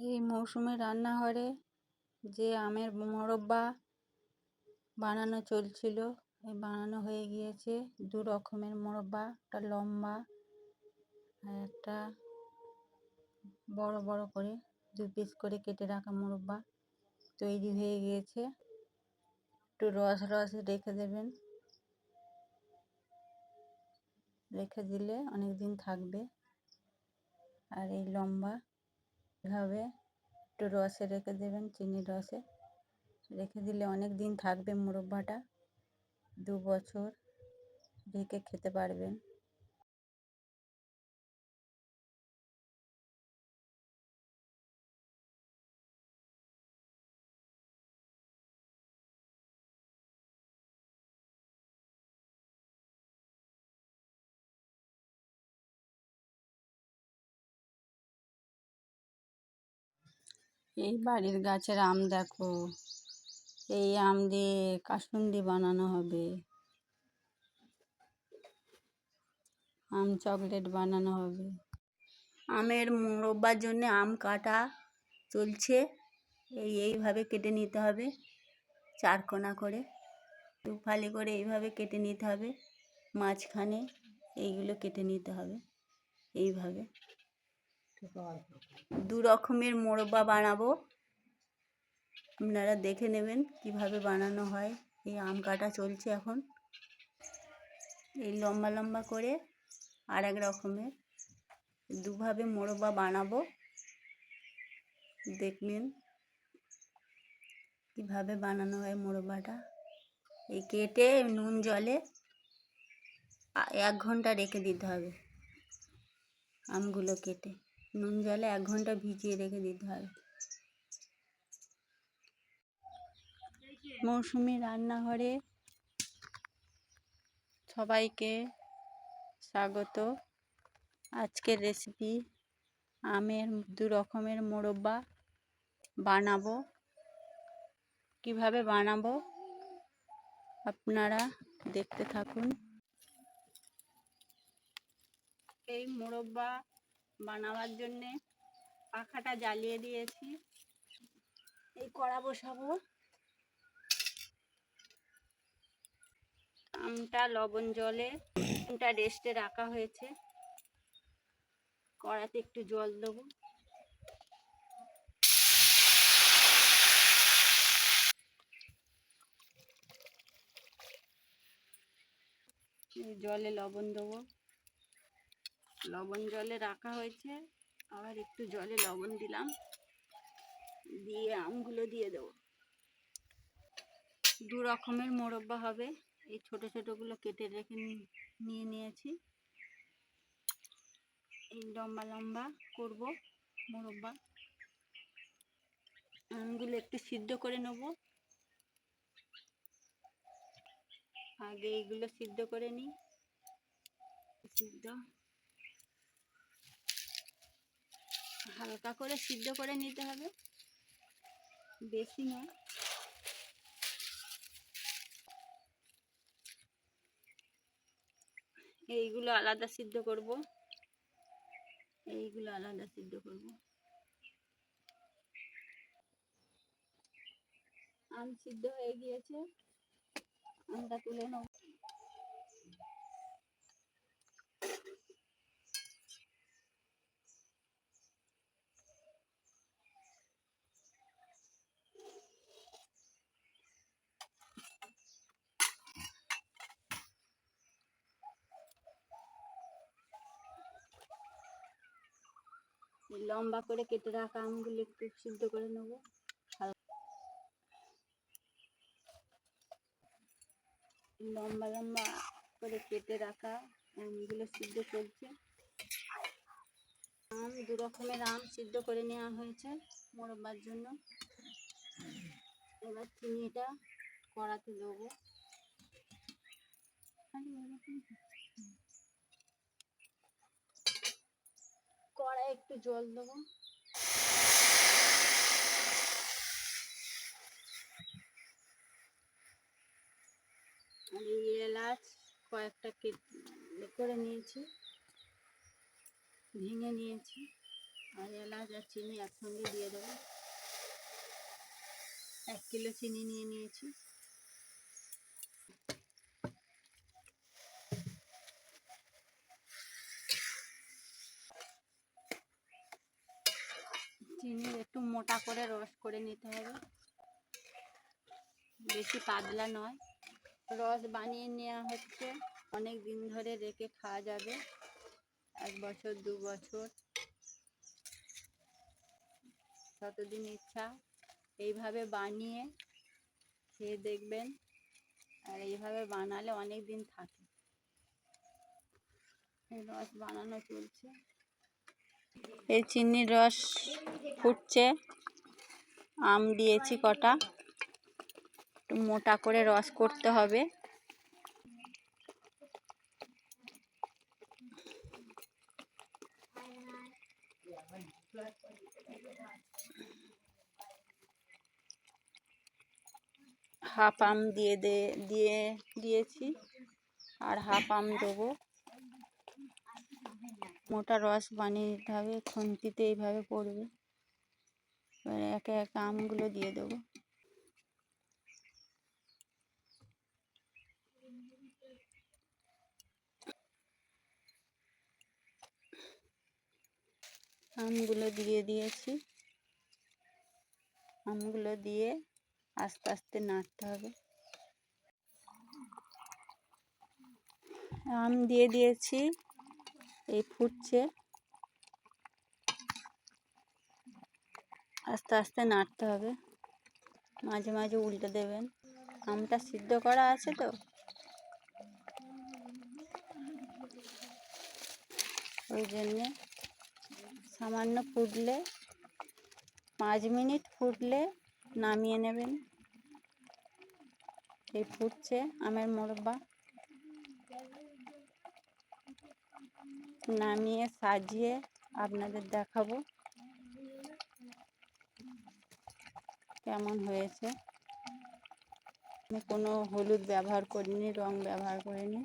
এই মৌসুমে রান্নাঘরে যে আমের মোরব্বা বানানো চলছিল, এই বানানো হয়ে গিয়েছে। দু রকমের মোরব্বা, একটা লম্বা আর একটা বড় বড় করে 2 পিস করে কেটে রাখা মোরব্বা তৈরি হয়ে গিয়েছে। একটু রস রস রেখে দেবেন, রেখে দিলে অনেক দিন থাকবে। আর এই লম্বা এভাবে একটু রসে রেখে দেবেন, চিনির রসে রেখে দিলে অনেক দিন থাকবে। মোরব্বাটা 2 বছর রেখে খেতে পারবেন। এই বাড়ির গাছের আম দেখো, এই আম দিয়ে কাসুন্দি বানানো হবে, আম চকলেট বানানো হবে। আমের মোরব্বার জন্য আম কাটা চলছে। এইভাবে কেটে নিতে হবে, 4 কোনা করে, 2 ফালি করে এইভাবে কেটে নিতে হবে। মাঝখানে এইগুলো কেটে নিতে হবে এইভাবে। 2 রকমের মোরব্বা বানাবো, আপনারা দেখে নেবেন কিভাবে বানানো হয়। এই আম কাটা চলছে এখন। এই লম্বা লম্বা করে আর এক রকমের 2 ভাবে মোরব্বা বানাবো, দেখবেন কিভাবে বানানো হয় মোরব্বাটা। এই কেটে নুন জলে 1 ঘন্টা রেখে দিতে হবে। আমগুলো কেটে নুন জলে 1 ঘন্টা ভিজিয়ে রেখে দিতে হবে। মৌসুমি রান্নাঘরে সবাইকে স্বাগত। আজকের রেসিপি আমের 2 রকমের মোরব্বা বানাবো। কিভাবে বানাবো আপনারা দেখতে থাকুন। এই মোরব্বা বানাবার জন্যে পাখাটা জ্বালিয়ে দিয়েছি। এই কড়া বসাবো। আমটা লবণ জলে রেস্টে রাখা হয়েছে। কড়াতে একটু জল দেবো। জলে লবণ দেবো। লবণ জলে রাখা হয়েছে, আবার একটু জলে লবণ দিলাম, দিয়ে আমগুলো দিয়ে দেবো। 2 রকমের মোরব্বা হবে। এই ছোট ছোটগুলো কেটে রেখে নিয়েছি। এই লম্বা লম্বা করব মোরব্বা। আমগুলো একটু সিদ্ধ করে নেব। আগে এইগুলো সিদ্ধ করে নিই। হালকা করে সিদ্ধ করে নিতে হবে, বেশি নয়। এইগুলো আলাদা সিদ্ধ করব, এইগুলো আলাদা সিদ্ধ করব। আম সিদ্ধ হয়ে গিয়েছে, আমটা তুলে নেব। লম্বা করে কেটে রাখা আমগুলো একটু সিদ্ধ করে নেব। লম্বা লম্বা করে কেটে রাখা আমগুলো সিদ্ধ চলছে। আম 2 রকমের আম সিদ্ধ করে নেওয়া হয়েছে মোরব্বার জন্য। এবার চিনিটা কড়াতে দেবো। কড়াই একটু জল দেবো। আর এই এলাচ কয়েকটা করে নিয়েছি, ভেঙে নিয়েছি, আর এলাচ আর চিনি একসঙ্গে দিয়ে দেবো। 1 কিলো চিনি নিয়ে নিয়েছি। চিনি একটু মোটা করে রস করে নিতে হবে, বেশি পাতলা নয়। রস বানিয়ে নেওয়া হচ্ছে, অনেক দিন ধরে রেখে খাওয়া যাবে, 1 বছর 2 বছর, যতদিন ইচ্ছা এইভাবে বানিয়ে খেয়ে দেখবেন। আর এইভাবে বানালে অনেক দিন থাকে। এই রস বানানো চলছে, এই চিনির রস ফুটছে। আম দিয়েছি কটা, একটু মোটা করে রস করতে হবে। হাফ আম দিয়েছি, আর হাফ আম দেবো। মোটা রস বানিয়ে নিতে হবে, খুন্তিতে এইভাবে পড়বে। এবার একে একে আমগুলো দিয়ে দেবো। আমগুলো দিয়ে দিয়েছি, আমগুলো দিয়ে আস্তে আস্তে নাড়তে হবে। আম দিয়ে দিয়েছি, এই ফুটছে, আস্তে আস্তে নাড়তে হবে, মাঝে মাঝে উল্টে দেবেন। আমটা সিদ্ধ করা আছে তো, ওই জন্যে সামান্য ফুটলে, 5 মিনিট ফুটলে নামিয়ে নেবেন। এই ফুটছে আমের মোরব্বা, নামিয়ে সাজিয়ে আপনাদের দেখাবো কেমন হয়েছে। আমি কোনো হলুদ ব্যবহার করিনি, রং ব্যবহার করিনি।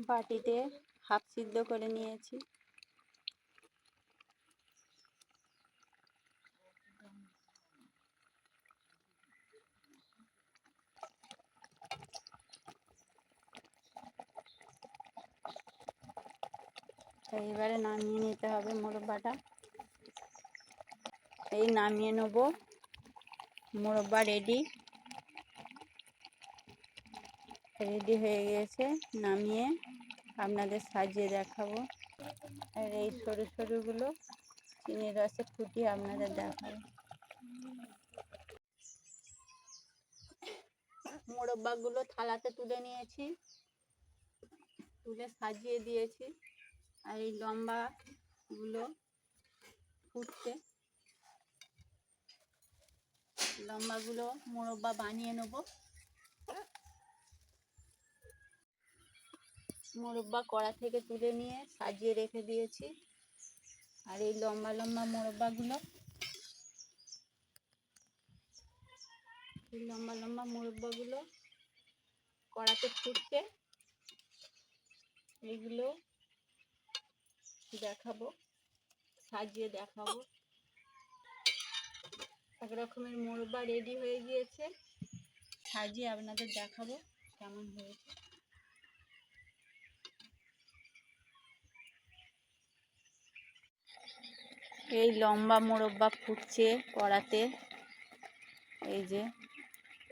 বাটিতে হাফ সিদ্ধ করে নিয়েছি। এইবারে নামিয়ে নিতে হবে মোরব্বাটা। এই নামিয়ে নেব, মোরব্বা রেডি হয়ে গিয়েছে। নামিয়ে আপনাদের সাজিয়ে দেখাবো। আর এই সরু সরুগুলো চিনির রসে ফুটিয়ে আপনাদের দেখাবো। মোরব্বাগুলো থালাতে তুলে নিয়েছি, তুলে সাজিয়ে দিয়েছি। আর এই লম্বাগুলো ফুটছে, লম্বাগুলো মোরব্বা বানিয়ে নেব। মোরব্বা কড়া থেকে তুলে নিয়ে সাজিয়ে রেখে দিয়েছি। আর এই লম্বা লম্বা মোরব্বাগুলো কড়াতে ফুটছে, এগুলো দেখাবো, সাজিয়ে দেখাবো। এক রকমের মোরব্বা রেডি হয়ে গিয়েছে, সাজিয়ে আপনাদের দেখাবো কেমন হয়েছে। এই লম্বা মোরব্বা ফুটছে কড়াতে। এই যে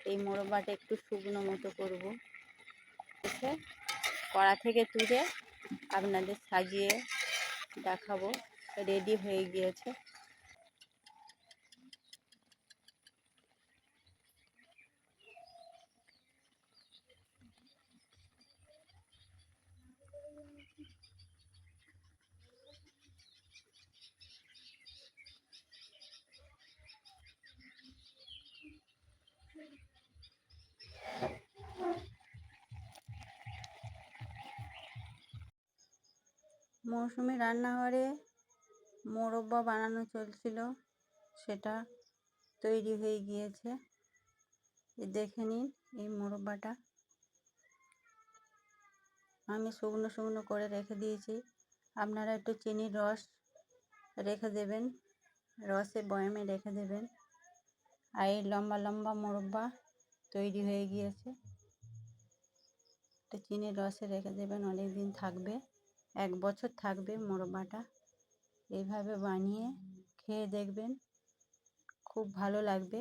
এই মোরব্বাটা একটু শুকনো মতো করব, কড়া থেকে তুলে আপনাদের সাজিয়ে দেখাবো। রেডি হয়ে গিয়েছে। মৌসুমি রান্নাঘরে মোরব্বা বানানো চলছিল, সেটা তৈরি হয়ে গিয়েছে। দেখে নিন এই মোরব্বাটা, আমি শুকনো শুকনো করে রেখে দিয়েছি। আপনারা একটু চিনির রস রেখে দেবেন, রসে বয়ামে রেখে দেবেন। আর এই লম্বা লম্বা মোরব্বা তৈরি হয়ে গিয়েছে। একটু চিনির রসে রেখে দেবেন, অনেক দিন থাকবে, 1 বছর থাকবে মোরব্বাটা। এইভাবে বানিয়ে খেয়ে দেখবেন, খুব ভালো লাগবে,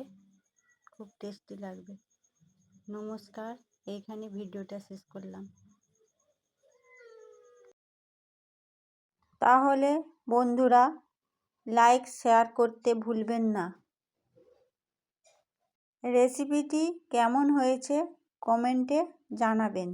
খুব টেস্টি লাগবে। নমস্কার, এইখানে ভিডিওটা শেষ করলাম। তাহলে বন্ধুরা, লাইক শেয়ার করতে ভুলবেন না। রেসিপিটি কেমন হয়েছে কমেন্টে জানাবেন।